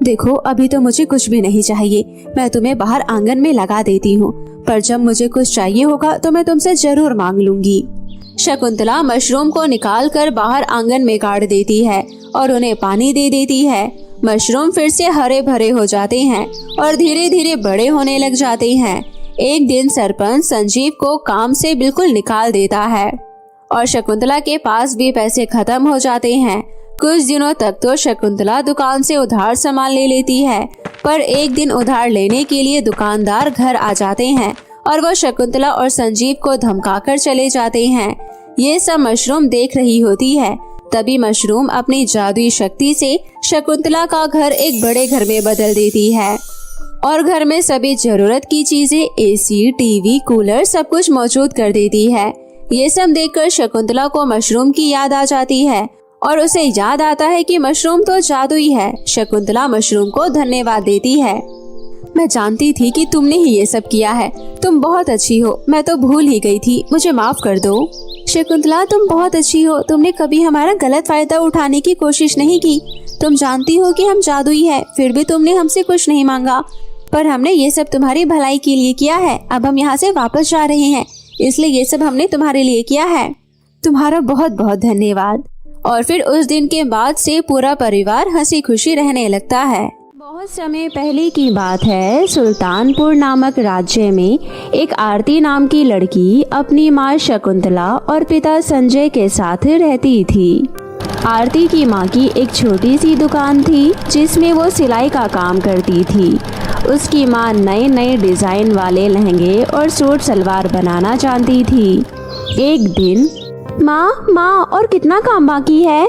देखो, अभी तो मुझे कुछ भी नहीं चाहिए, मैं तुम्हें बाहर आंगन में लगा देती हूँ, पर जब मुझे कुछ चाहिए होगा तो मैं तुमसे जरूर मांग लूंगी। शकुंतला मशरूम को निकालकर बाहर आंगन में गाड़ देती है और उन्हें पानी दे देती है। मशरूम फिर से हरे भरे हो जाते हैं और धीरे धीरे बड़े होने लग जाते हैं। एक दिन सरपंच संजीव को काम से बिल्कुल निकाल देता है और शकुंतला के पास भी पैसे खत्म हो जाते हैं। कुछ दिनों तक तो शकुंतला दुकान से उधार सामान ले लेती है, पर एक दिन उधार लेने के लिए दुकानदार घर आ जाते हैं और वो शकुंतला और संजीव को धमकाकर चले जाते हैं। ये सब मशरूम देख रही होती है। तभी मशरूम अपनी जादुई शक्ति से शकुंतला का घर एक बड़े घर में बदल देती है और घर में सभी जरूरत की चीजें, एसी, टीवी, कूलर सब कुछ मौजूद कर देती है। ये सब देखकर शकुंतला को मशरूम की याद आ जाती है और उसे याद आता है कि मशरूम तो जादुई है। शकुंतला मशरूम को धन्यवाद देती है। मैं जानती थी कि तुमने ही ये सब किया है, तुम बहुत अच्छी हो, मैं तो भूल ही गई थी, मुझे माफ कर दो। शकुंतला, तुम बहुत अच्छी हो, तुमने कभी हमारा गलत फायदा उठाने की कोशिश नहीं की। तुम जानती हो कि हम जादुई है, फिर भी तुमने हमसे कुछ नहीं मांगा, पर हमने ये सब तुम्हारी भलाई के लिए किया है। अब हम यहाँ से वापस जा रहे हैं, इसलिए ये सब हमने तुम्हारे लिए किया है। तुम्हारा बहुत बहुत धन्यवाद। और फिर उस दिन के बाद से पूरा परिवार हंसी खुशी रहने लगता है। बहुत समय पहले की बात है। सुल्तानपुर नामक राज्य में एक आरती नाम की लड़की अपनी माँ शकुंतला और पिता संजय के साथ रहती थी। आरती की माँ की एक छोटी सी दुकान थी जिसमें वो सिलाई का काम करती थी। उसकी माँ नए नए डिजाइन वाले लहंगे और सूट सलवार बनाना जानती थी। एक दिन, माँ और कितना काम बाकी है?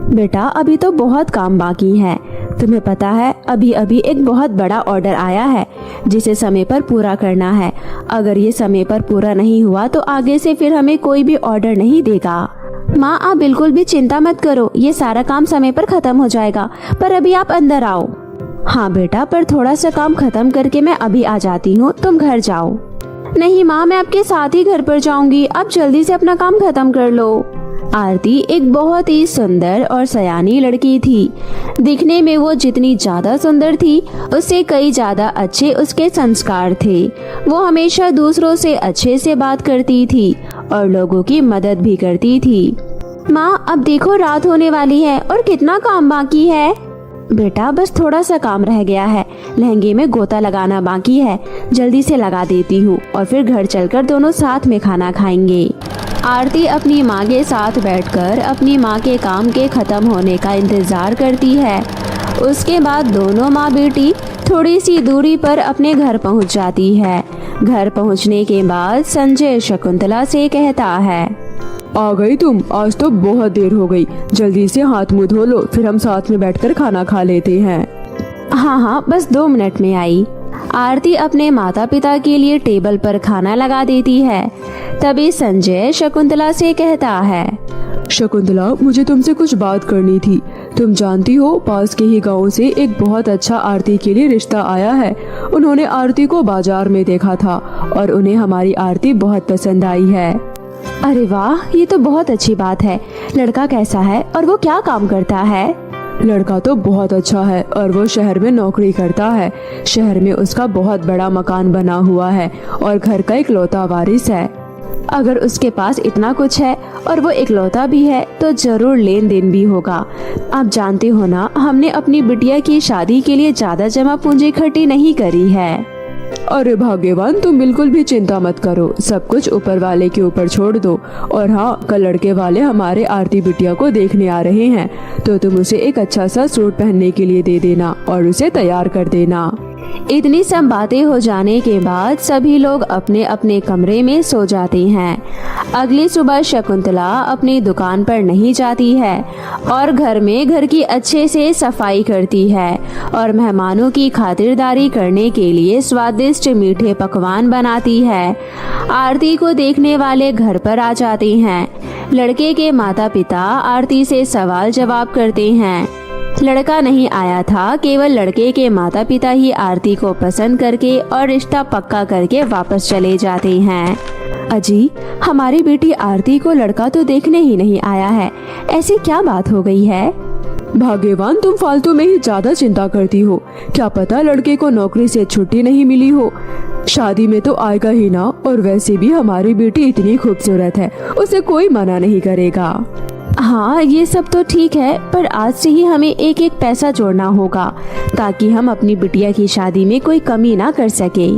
बेटा, अभी तो बहुत काम बाकी है। तुम्हें पता है, अभी अभी एक बहुत बड़ा ऑर्डर आया है जिसे समय पर पूरा करना है। अगर ये समय पर पूरा नहीं हुआ तो आगे से फिर हमें कोई भी ऑर्डर नहीं देगा। माँ, आप बिल्कुल भी चिंता मत करो, ये सारा काम समय पर खत्म हो जाएगा। पर अभी आप अंदर आओ। हाँ बेटा, पर थोड़ा सा काम खत्म करके मैं अभी आ जाती हूँ, तुम घर जाओ। नहीं माँ, मैं आपके साथ ही घर पर जाऊंगी, आप जल्दी से अपना काम खत्म कर लो। आरती एक बहुत ही सुंदर और सयानी लड़की थी। दिखने में वो जितनी ज्यादा सुंदर थी, उससे कई ज्यादा अच्छे उसके संस्कार थे। वो हमेशा दूसरों से अच्छे से बात करती थी और लोगों की मदद भी करती थी। माँ, अब देखो रात होने वाली है और कितना काम बाकी है। बेटा, बस थोड़ा सा काम रह गया है, लहंगे में गोता लगाना बाकी है, जल्दी से लगा देती हूँ और फिर घर चलकर दोनों साथ में खाना खाएंगे। आरती अपनी माँ के साथ बैठकर अपनी माँ के काम के खत्म होने का इंतजार करती है। उसके बाद दोनों माँ बेटी थोड़ी सी दूरी पर अपने घर पहुँच जाती है। घर पहुँचने के बाद संजय शकुंतला से कहता है, आ गई तुम? आज तो बहुत देर हो गई, जल्दी से हाथ मुंह धो लो, फिर हम साथ में बैठकर खाना खा लेते हैं। हाँ, बस 2 मिनट में आई। आरती अपने माता पिता के लिए टेबल पर खाना लगा देती है। तभी संजय शकुंतला से कहता है, शकुंतला, मुझे तुमसे कुछ बात करनी थी। तुम जानती हो, पास के ही गांव से एक बहुत अच्छा आरती के लिए रिश्ता आया है। उन्होंने आरती को बाजार में देखा था और उन्हें हमारी आरती बहुत पसंद आई है। अरे वाह, ये तो बहुत अच्छी बात है। लड़का कैसा है और वो क्या काम करता है? लड़का तो बहुत अच्छा है और वो शहर में नौकरी करता है। शहर में उसका बहुत बड़ा मकान बना हुआ है और घर का इकलौता वारिस है। अगर उसके पास इतना कुछ है और वो इकलौता भी है तो जरूर लेन देन भी होगा। आप जानते हो ना, हमने अपनी बिटिया की शादी के लिए ज्यादा जमा पूंजी इकट्ठी नहीं करी है। अरे भाग्यवान, तुम बिल्कुल भी चिंता मत करो, सब कुछ ऊपर वाले के ऊपर छोड़ दो। और हाँ, कल लड़के वाले हमारे आरती बिटिया को देखने आ रहे हैं, तो तुम उसे एक अच्छा सा सूट पहनने के लिए दे देना और उसे तैयार कर देना। इतनी सब बातें हो जाने के बाद सभी लोग अपने अपने कमरे में सो जाते हैं। अगली सुबह शकुंतला अपनी दुकान पर नहीं जाती है और घर की अच्छे से सफाई करती है और मेहमानों की खातिरदारी करने के लिए स्वादिष्ट मीठे पकवान बनाती है। आरती को देखने वाले घर पर आ जाते हैं। लड़के के माता पिता आरती से सवाल जवाब करते हैं। लड़का नहीं आया था, केवल लड़के के माता पिता ही आरती को पसंद करके और रिश्ता पक्का करके वापस चले जाते हैं। अजी, हमारी बेटी आरती को लड़का तो देखने ही नहीं आया है, ऐसी क्या बात हो गई है? भाग्यवान, तुम फालतू में ही ज्यादा चिंता करती हो। क्या पता लड़के को नौकरी से छुट्टी नहीं मिली हो। शादी में तो आएगा ही ना, और वैसे भी हमारी बेटी इतनी खूबसूरत है, उसे कोई मना नहीं करेगा। हाँ, ये सब तो ठीक है, पर आज से ही हमें एक एक पैसा जोड़ना होगा ताकि हम अपनी बिटिया की शादी में कोई कमी ना कर सके।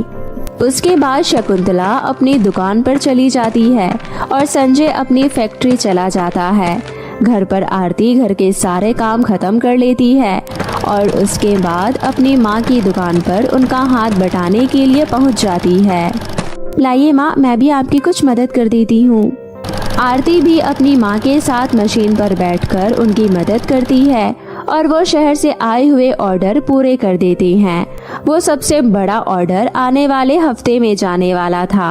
उसके बाद शकुंतला अपनी दुकान पर चली जाती है और संजय अपनी फैक्ट्री चला जाता है। घर पर आरती घर के सारे काम खत्म कर लेती है और उसके बाद अपनी माँ की दुकान पर उनका हाथ बटाने के लिए पहुँच जाती है। लाइए माँ, मैं भी आपकी कुछ मदद कर देती हूँ। आरती भी अपनी माँ के साथ मशीन पर बैठकर उनकी मदद करती है और वो शहर से आए हुए ऑर्डर पूरे कर देती हैं। वो सबसे बड़ा ऑर्डर आने वाले हफ्ते में जाने वाला था।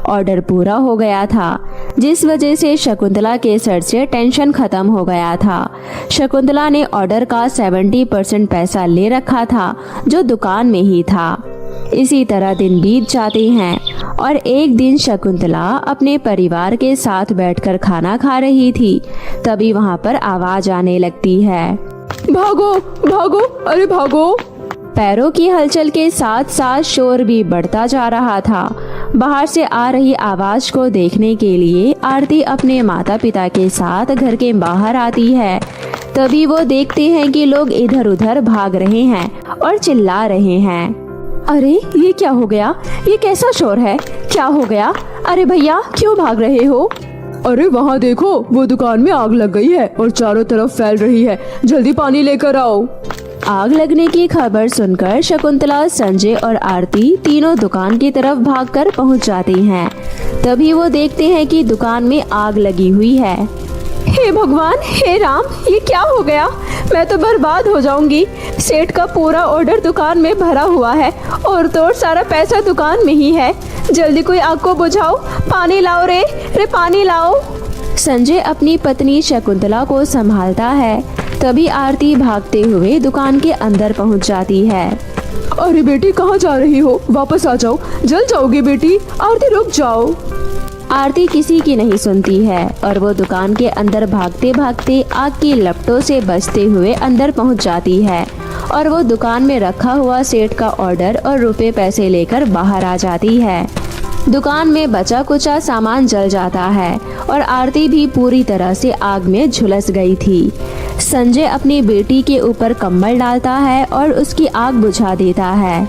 ऑर्डर पूरा हो गया था, जिस वजह से शकुंतला के सर से टेंशन खत्म हो गया था। शकुंतला ने ऑर्डर का 70% पैसा ले रखा था जो दुकान में ही था। इसी तरह दिन बीत जाते हैं और एक दिन शकुंतला अपने परिवार के साथ बैठकर खाना खा रही थी। तभी वहाँ पर आवाज आने लगती है। भागो भागो, अरे भागो। पैरों की हलचल के साथ साथ शोर भी बढ़ता जा रहा था। बाहर से आ रही आवाज को देखने के लिए आरती अपने माता पिता के साथ घर के बाहर आती है। तभी वो देखते हैं कि लोग इधर उधर भाग रहे हैं और चिल्ला रहे हैं। अरे ये क्या हो गया? ये कैसा शोर है? क्या हो गया? अरे भैया, क्यों भाग रहे हो? अरे वहाँ देखो, वो दुकान में आग लग गई है और चारों तरफ फैल रही है। जल्दी पानी लेकर आओ। आग लगने की खबर सुनकर शकुंतला, संजय और आरती तीनों दुकान की तरफ भागकर पहुंच जाती हैं। तभी वो देखते हैं कि दुकान में आग लगी हुई है। हे भगवान, हे राम, ये क्या हो गया? मैं तो बर्बाद हो जाऊंगी। सेठ का पूरा ऑर्डर दुकान में भरा हुआ है और तो सारा पैसा दुकान में ही है। जल्दी कोई आग को बुझाओ, पानी लाओ रे पानी लाओ। संजय अपनी पत्नी शकुंतला को संभालता है। तभी आरती भागते हुए दुकान के अंदर पहुंच जाती है। अरे बेटी, कहाँ जा रही हो? वापस आ जाओ, जल जाओगी बेटी। आरती, रुक जाओ। आरती किसी की नहीं सुनती है और वो दुकान के अंदर भागते भागते आग की लपटों से बचते हुए अंदर पहुंच जाती है और वो दुकान में रखा हुआ सेठ का ऑर्डर और रुपए पैसे लेकर बाहर आ जाती है। दुकान में बचा कुचा सामान जल जाता है और आरती भी पूरी तरह से आग में झुलस गई थी। संजय अपनी बेटी के ऊपर कंबल डालता है और उसकी आग बुझा देता है।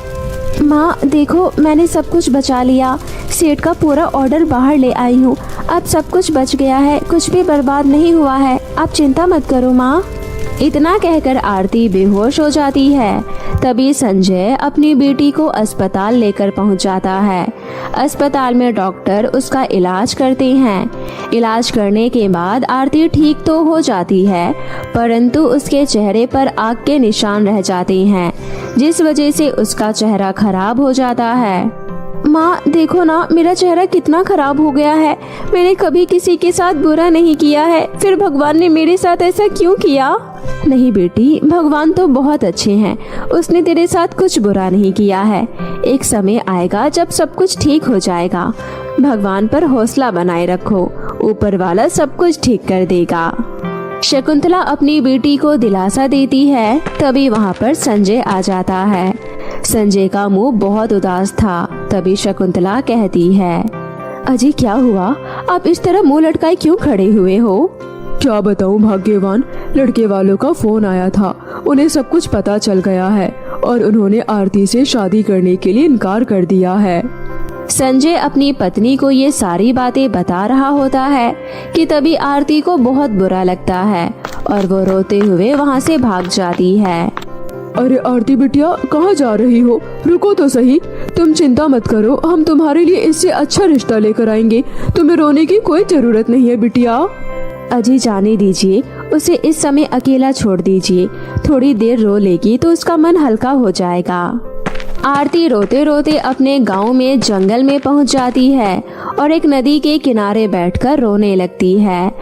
माँ देखो, मैंने सब कुछ बचा लिया। सेठ का पूरा ऑर्डर बाहर ले आई हूँ। अब सब कुछ बच गया है, कुछ भी बर्बाद नहीं हुआ है। आप चिंता मत करो माँ। इतना कहकर आरती बेहोश हो जाती है। तभी संजय अपनी बेटी को अस्पताल लेकर पहुंच जाता है। अस्पताल में डॉक्टर उसका इलाज करते हैं। इलाज करने के बाद आरती ठीक तो हो जाती है, परंतु उसके चेहरे पर आग के निशान रह जाते हैं, जिस वजह से उसका चेहरा खराब हो जाता है। माँ देखो ना, मेरा चेहरा कितना खराब हो गया है। मैंने कभी किसी के साथ बुरा नहीं किया है, फिर भगवान ने मेरे साथ ऐसा क्यों किया? नहीं बेटी, भगवान तो बहुत अच्छे हैं, उसने तेरे साथ कुछ बुरा नहीं किया है। एक समय आएगा जब सब कुछ ठीक हो जाएगा। भगवान पर हौसला बनाए रखो, ऊपर वाला सब कुछ ठीक कर देगा। शकुंतला अपनी बेटी को दिलासा देती है। तभी वहाँ पर संजय आ जाता है। संजय का मुंह बहुत उदास था। तभी शकुंतला कहती है, अजी क्या हुआ, आप इस तरह मुंह लटकाए क्यों खड़े हुए हो? क्या बताऊं भाग्यवान, लड़के वालों का फोन आया था, उन्हें सब कुछ पता चल गया है और उन्होंने आरती से शादी करने के लिए इनकार कर दिया है। संजय अपनी पत्नी को ये सारी बातें बता रहा होता है कि तभी आरती को बहुत बुरा लगता है और वो रोते हुए वहाँ से भाग जाती है। अरे आरती बिटिया, कहाँ जा रही हो? रुको तो सही, तुम चिंता मत करो, हम तुम्हारे लिए इससे अच्छा रिश्ता लेकर आएंगे। तुम्हें रोने की कोई जरूरत नहीं है बिटिया। अजी जाने दीजिए, उसे इस समय अकेला छोड़ दीजिए, थोड़ी देर रो लेगी तो उसका मन हल्का हो जाएगा। आरती रोते रोते अपने गांव में जंगल में पहुंच जाती है और एक नदी के किनारे बैठकर रोने लगती है।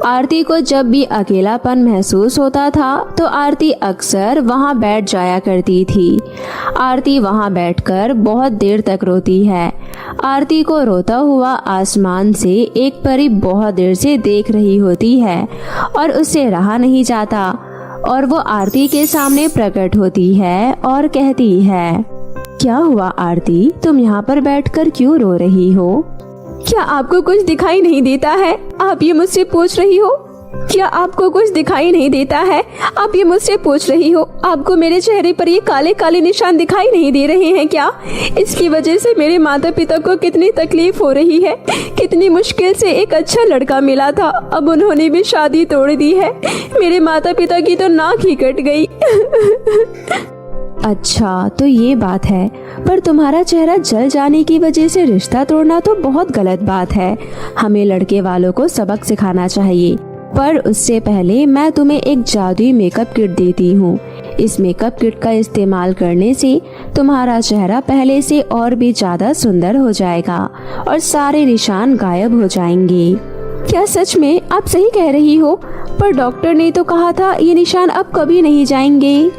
आरती को जब भी अकेलापन महसूस होता था तो आरती अक्सर वहां बैठ जाया करती थी। आरती वहां बैठकर बहुत देर तक रोती है। आरती को रोता हुआ आसमान से एक परी बहुत देर से देख रही होती है और उससे रहा नहीं जाता और वो आरती के सामने प्रकट होती है और कहती है, क्या हुआ आरती, तुम यहाँ पर बैठकर क्यों रो रही हो? क्या आपको कुछ दिखाई नहीं देता है? आप ये मुझसे पूछ रही हो? क्या आपको कुछ दिखाई नहीं देता है? आप ये मुझसे पूछ रही हो? आपको मेरे चेहरे पर ये काले काले निशान दिखाई नहीं दे रहे हैं क्या? इसकी वजह से मेरे माता पिता को कितनी तकलीफ हो रही है। कितनी मुश्किल से एक अच्छा लड़का मिला था, अब उन्होंने भी शादी तोड़ दी है। मेरे माता पिता की तो नाक ही कट गई। अच्छा तो ये बात है, पर तुम्हारा चेहरा जल जाने की वजह से रिश्ता तोड़ना तो बहुत गलत बात है। हमें लड़के वालों को सबक सिखाना चाहिए। पर उससे पहले मैं तुम्हें एक जादुई मेकअप किट देती हूँ। इस मेकअप किट का इस्तेमाल करने से तुम्हारा चेहरा पहले से और भी ज्यादा सुंदर हो जाएगा और सारे निशान गायब हो जाएंगे। क्या सच में? आप सही कह रही हो, पर डॉक्टर ने तो कहा था ये निशान अब कभी नहीं जाएंगे।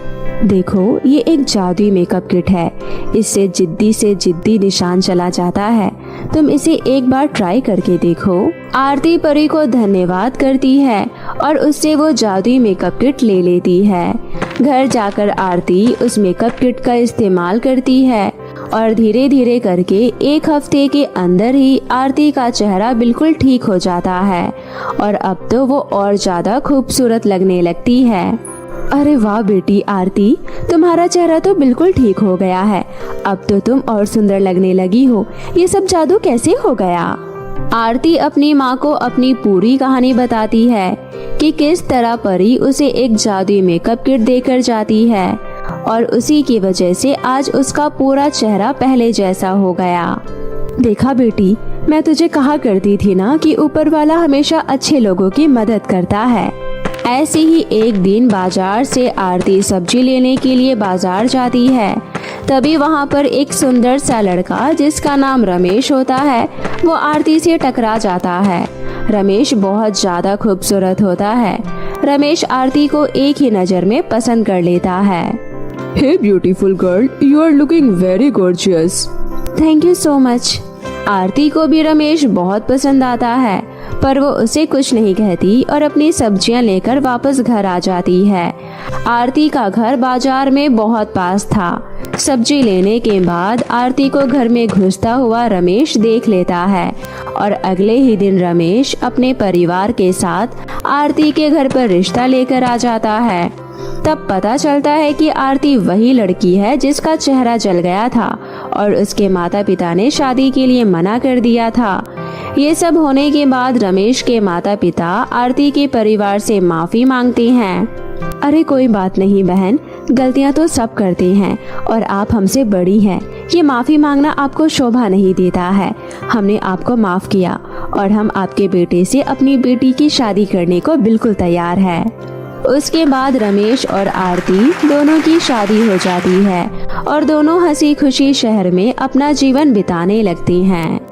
देखो, ये एक जादुई मेकअप किट है, इससे जिद्दी से जिद्दी निशान चला जाता है। तुम इसे एक बार ट्राई करके देखो। आरती परी को धन्यवाद करती है और उससे वो जादुई मेकअप किट ले लेती है। घर जाकर आरती उस मेकअप किट का इस्तेमाल करती है और धीरे धीरे करके एक हफ्ते के अंदर ही आरती का चेहरा बिल्कुल ठीक हो जाता है और अब तो वो और ज्यादा खूबसूरत लगने लगती है। अरे वाह बेटी आरती, तुम्हारा चेहरा तो बिल्कुल ठीक हो गया है। अब तो तुम और सुंदर लगने लगी हो। ये सब जादू कैसे हो गया? आरती अपनी माँ को अपनी पूरी कहानी बताती है कि किस तरह परी उसे एक जादुई मेकअप किट देकर जाती है और उसी की वजह से आज उसका पूरा चेहरा पहले जैसा हो गया। देखा बेटी, मैं तुझे कहा करती थी ना कि ऊपर वाला हमेशा अच्छे लोगों की मदद करता है। ऐसे ही एक दिन बाजार से आरती सब्जी लेने के लिए बाजार जाती है। तभी वहाँ पर एक सुंदर सा लड़का जिसका नाम रमेश होता है, वो आरती से टकरा जाता है। रमेश बहुत ज्यादा खूबसूरत होता है। रमेश आरती को एक ही नजर में पसंद कर लेता है। Hey beautiful girl, you are looking very gorgeous. Thank you so much. Aarti को भी रमेश बहुत पसंद आता है, पर वो उसे कुछ नहीं कहती और अपनी सब्जियां लेकर वापस घर आ जाती है। आरती का घर बाजार में बहुत पास था। सब्जी लेने के बाद आरती को घर में घुसता हुआ रमेश देख लेता है और अगले ही दिन रमेश अपने परिवार के साथ आरती के घर पर रिश्ता लेकर आ जाता है। तब पता चलता है कि आरती वही लड़की है जिसका चेहरा जल गया था और उसके माता पिता ने शादी के लिए मना कर दिया था। ये सब होने के बाद रमेश के माता पिता आरती के परिवार से माफी मांगते हैं। अरे कोई बात नहीं बहन, गलतियां तो सब करते हैं और आप हमसे बड़ी हैं। ये माफी मांगना आपको शोभा नहीं देता है। हमने आपको माफ किया और हम आपके बेटे से अपनी बेटी की शादी करने को बिल्कुल तैयार है। उसके बाद रमेश और आरती दोनों की शादी हो जाती है और दोनों हंसी खुशी शहर में अपना जीवन बिताने लगती हैं।